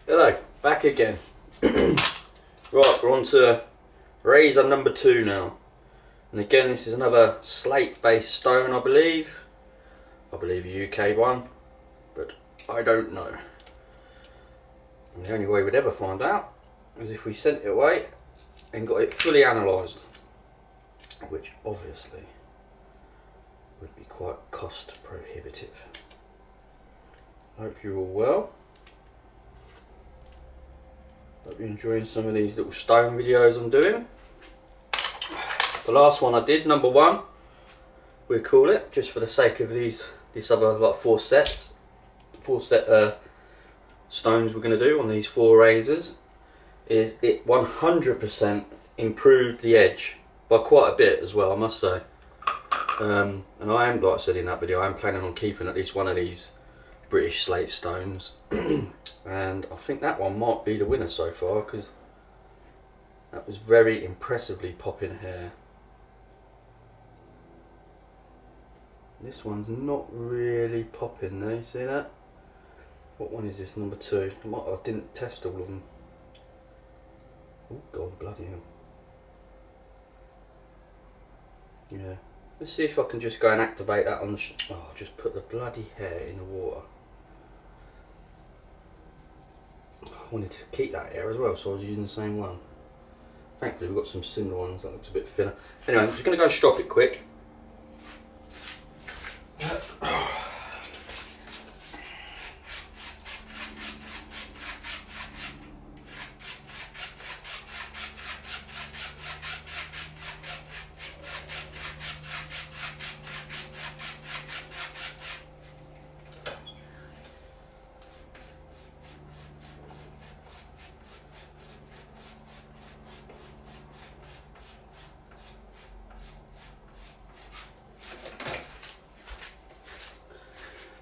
Hello, back again. Right, we're on to razor number 2 now. And again, this is another slate based stone, I believe. I believe a UK one, but I don't know. And the only way we'd ever find out is if we sent it away and got it fully analysed, which obviously would be quite cost prohibitive. Hope you're all well. Hope you're enjoying some of these little stone videos I'm doing. The last one I did, number 1, we'll call it, just for the sake of this other like 4 set stones we're going to do on these 4 razors, is it 100% improved the edge by quite a bit as well, I must say. And I am, like I said in that video, I am planning on keeping at least one of these British slate stones. And I think that one might be the winner so far, because that was very impressively popping hair. This one's not really popping there, you see that? What one is this, number 2? I didn't test all of them. Oh god, bloody hell. Yeah. Let's see if I can just go and activate that on the oh, just put the bloody hair in the water. I wanted to keep that hair as well, so I was using the same one. Thankfully we've got some similar ones, that looks a bit thinner. Anyway, I'm just going to go and strop it quick.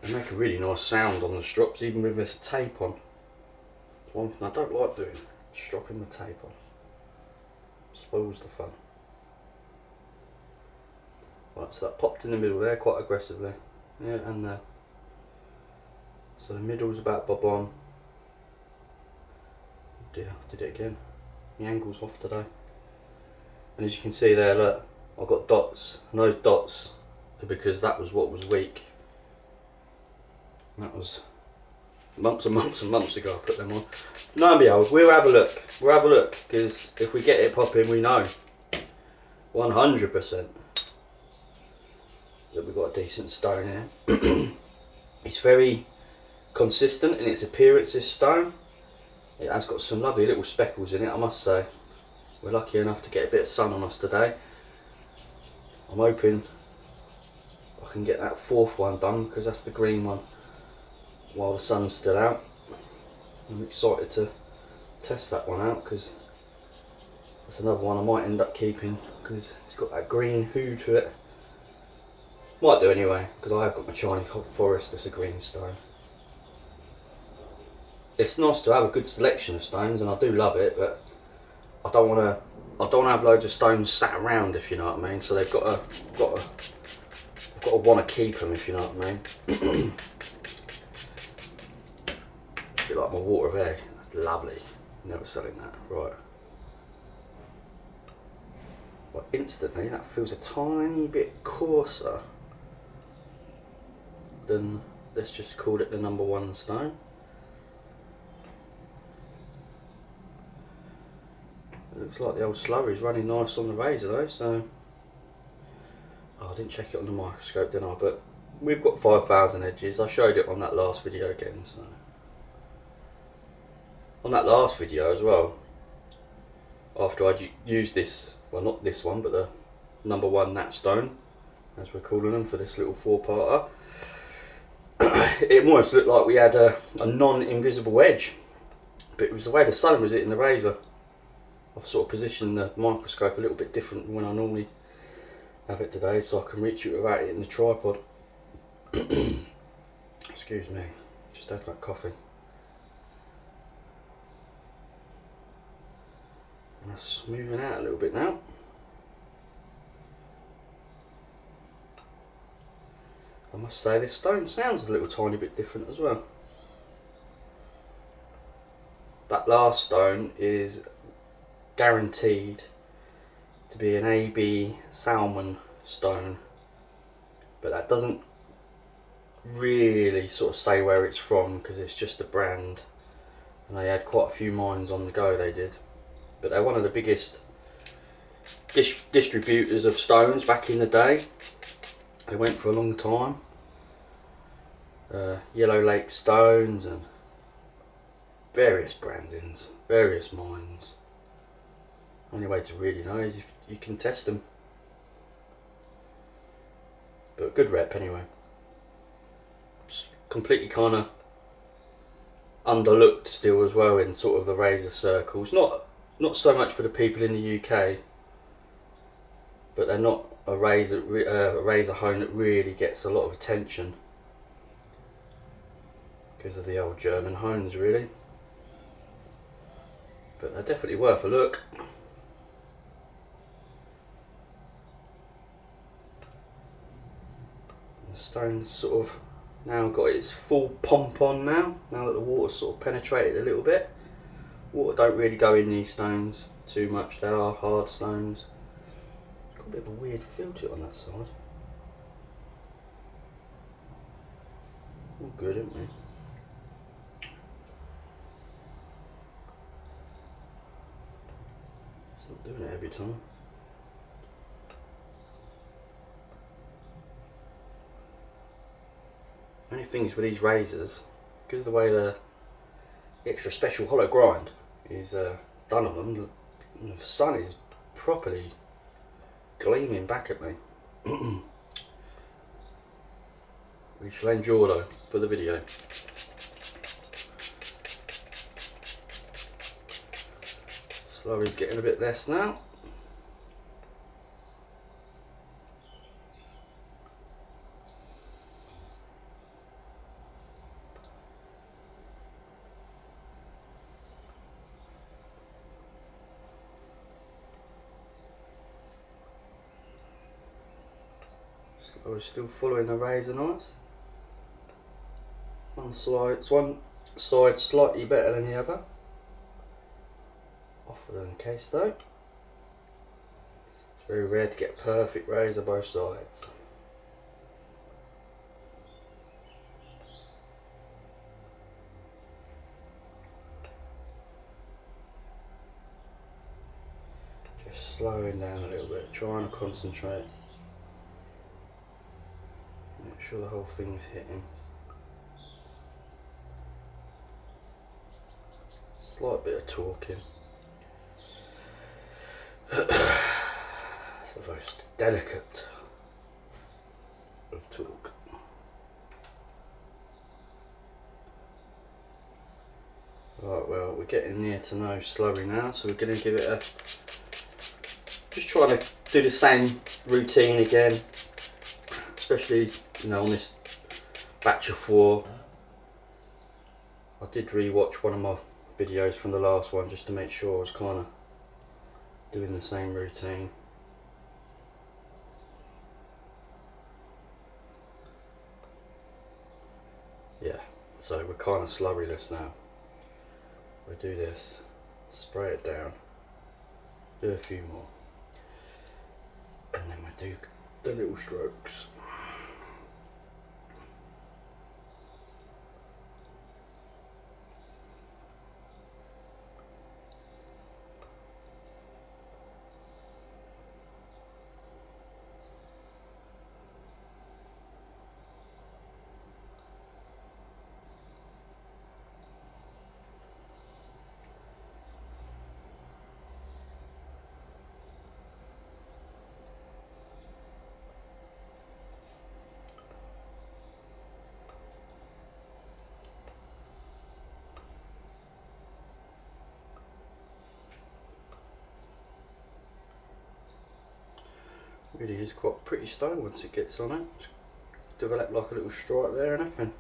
They make a really nice sound on the strops, even with this tape on. One thing I don't like doing, stropping the tape on. Spoils the fun. Right, so that popped in the middle there quite aggressively. Yeah, and there. So the middle's about bob on. Oh dear, did it again. The angle's off today. And as you can see there, look, I've got dots. And those dots are because that was what was weak. That was months and months and months ago I put them on. Lo and behold, we'll have a look. We'll have a look, because if we get it popping, we know 100% that we've got a decent stone here. It's very consistent in its appearance, this stone. It has got some lovely little speckles in it, I must say. We're lucky enough to get a bit of sun on us today. I'm hoping I can get that 4th one done, because that's the green one, while the sun's still out. I'm excited to test that one out, because that's another one I might end up keeping, because it's got that green hue to it. Might do anyway, because I have got my shiny forest that's a green stone. It's nice to have a good selection of stones, and I do love it, but I don't want to have loads of stones sat around, if you know what I mean. So they've got to want to keep them, if you know what I mean. A bit like my water of air. That's lovely. Never selling that. Right. Well, instantly that feels a tiny bit coarser than, let's just call it the number 1 stone. It looks like the old slurry's running nice on the razor though, so oh, I didn't check it on the microscope, did I? But we've got 5,000 edges. I showed it on that last video again, so on that last video as well, after I'd used this, well not this one, but the number 1 nat stone, as we're calling them for this little 4-parter, it almost looked like we had a non-invisible edge, but it was the way the sun was hitting the razor. I've sort of positioned the microscope a little bit different than when I normally have it today, so I can reach it without hitting the tripod. Excuse me, just had that coffee. And that's smoothing out a little bit now. I must say this stone sounds a little tiny bit different as well. that last stone is guaranteed to be an AB salmon stone, but that doesn't really sort of say where it's from because it's just a brand, and they had quite a few mines on the go, they did. But they're one of the biggest distributors of stones back in the day. They went for a long time. Yellow Lake stones and various brandings, various mines. Only way to really know is if you can test them. But good rep anyway. Just completely kind of underlooked still as well in sort of the razor circles. Not so much for the people in the UK, but they're not a razor hone that really gets a lot of attention because of the old German hones, really. But they're definitely worth a look. The stone's sort of now got its full pomp on now that the water's sort of penetrated a little bit. Water don't really go in these stones too much, they are hard stones. Got a bit of a weird feel to it on that side. All good, isn't it? It's not doing it every time. Only things with these razors, because of the way the extra special hollow grind is done on them, the sun is properly gleaming back at me. We shall endure though for the video. Slurry's getting a bit less now. Slurry's still following the razor nice. One side slightly better than the other. Off with the case though. It's very rare to get a perfect razor both sides. Just slowing down a little bit, trying to concentrate. Make sure the whole thing's hitting. Slight bit of talking. It's the most delicate of talk. Right, well, we're getting near to no slurry now, so we're going to give it a... Just trying to do the same routine again, especially, you know, on this batch of 4. I did re-watch one of my videos from the last one just to make sure I was kind of doing the same routine. Yeah, so we're kind of slurryless now. We'll do this, spray it down, do a few more, and then we'll do the little strokes. Really is quite a pretty stone once it gets on it. It's developed like a little stripe there and everything.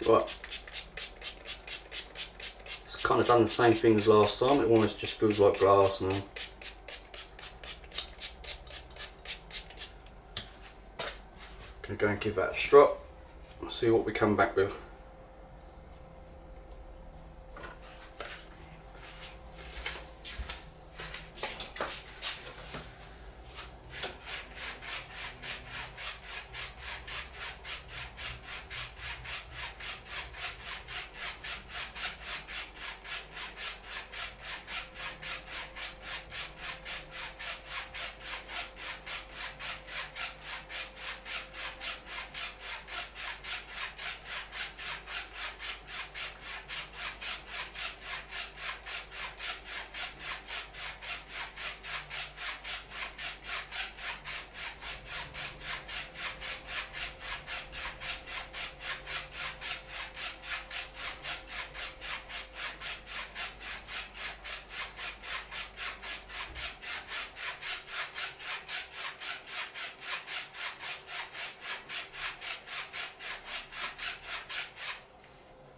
Right, it's kind of done the same thing as last time. It almost just feels like glass now. Gonna go and give that a strop. See what we come back with.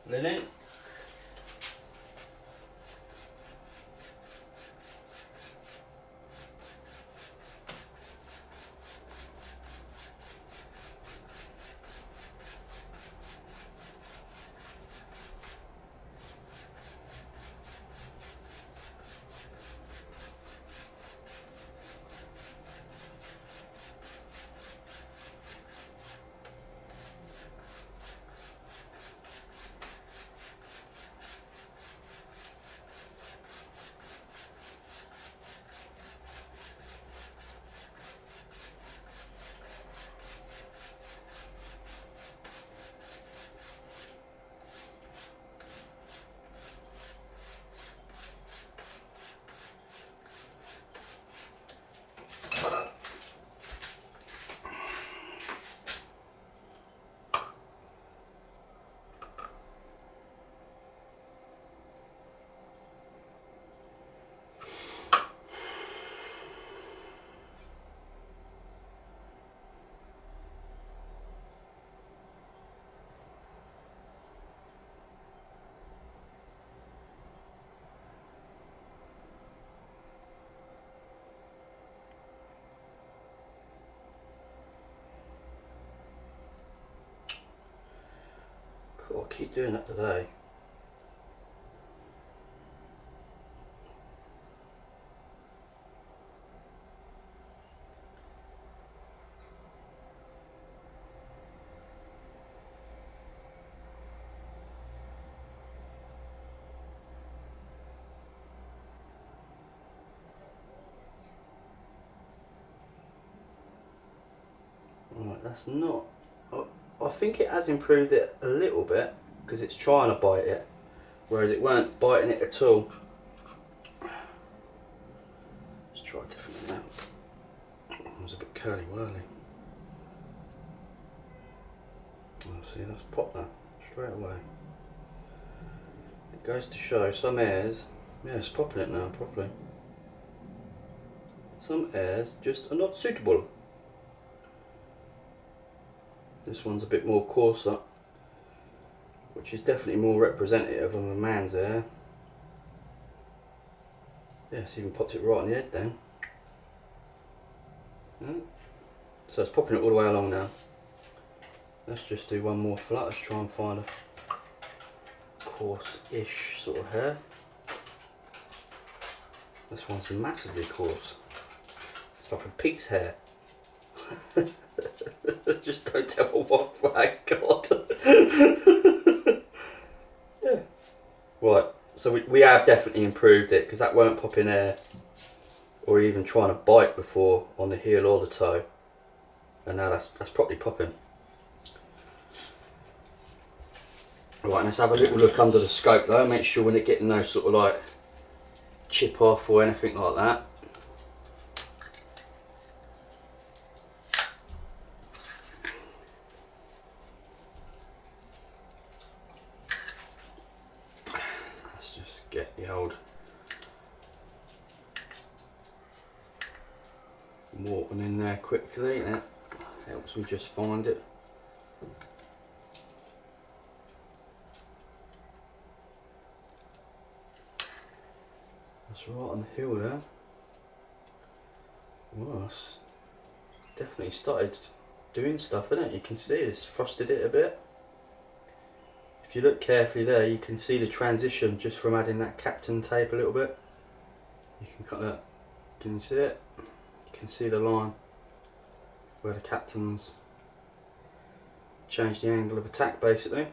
Linen. Cool, I'll keep doing that today. Right, that's not... I think it has improved it a little bit because it's trying to bite it, whereas it weren't biting it at all. Let's try it differently now. It was a bit curly whirly. Oh, see, that's popped that straight away. It goes to show some hairs, yeah, it's popping it now properly. Some hairs just are not suitable. This one's a bit more coarser, which is definitely more representative of a man's hair. Yeah, it's even popped it right on the head then. So it's popping it all the way along now. Let's just do one more flat. Let's try and find a coarse-ish sort of hair. This one's massively coarse. It's like a pig's hair. Just don't tell me what, thank God. Yeah. Right, so we have definitely improved it because that weren't popping hair or even trying to bite before on the heel or the toe. And now that's properly popping. Right, let's have a little look under the scope though, make sure we're not getting no sort of like chip off or anything like that. Let's just get the old Morton in there quickly, that helps me just find it. That's right on the hill there. Well, it's definitely started doing stuff, isn't it? You can see it's frosted it a bit. If you look carefully there, you can see the transition just from adding that captain tape a little bit. You can kind of, can you see it? You can see the line where the captain's changed the angle of attack basically.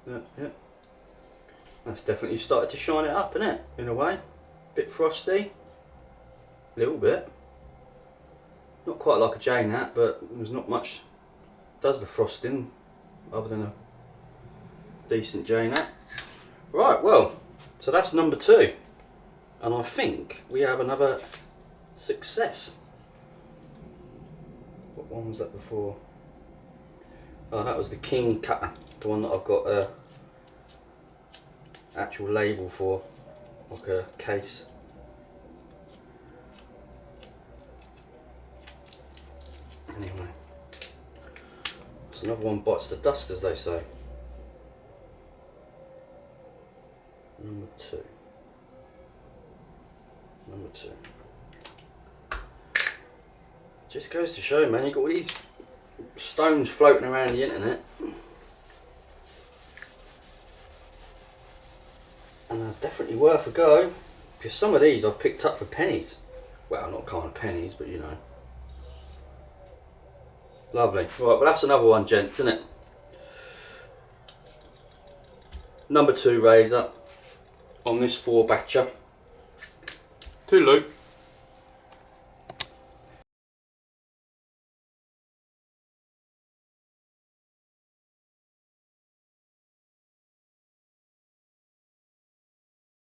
Yeah. That's definitely started to shine it up, isn't it? In a way. Bit frosty. A little bit. Not quite like a Jane hat, but there's not much does the frosting other than a decent Jane hat. Right, well, so that's number 2. And I think we have another success. What one was that before? Oh, that was the King cutter, the one that I've got a actual label for, like a case. Anyway, so another one bites the dust, as they say. Number 2. Number 2. Just goes to show, man, you've got all these stones floating around the internet. And they're definitely worth a go. Because some of these I've picked up for pennies. Well, not kind of pennies, but you know. Lovely. Right, well that's another one, gents, isn't it? Number 2 razor on this 4-batcher. Toodaloo.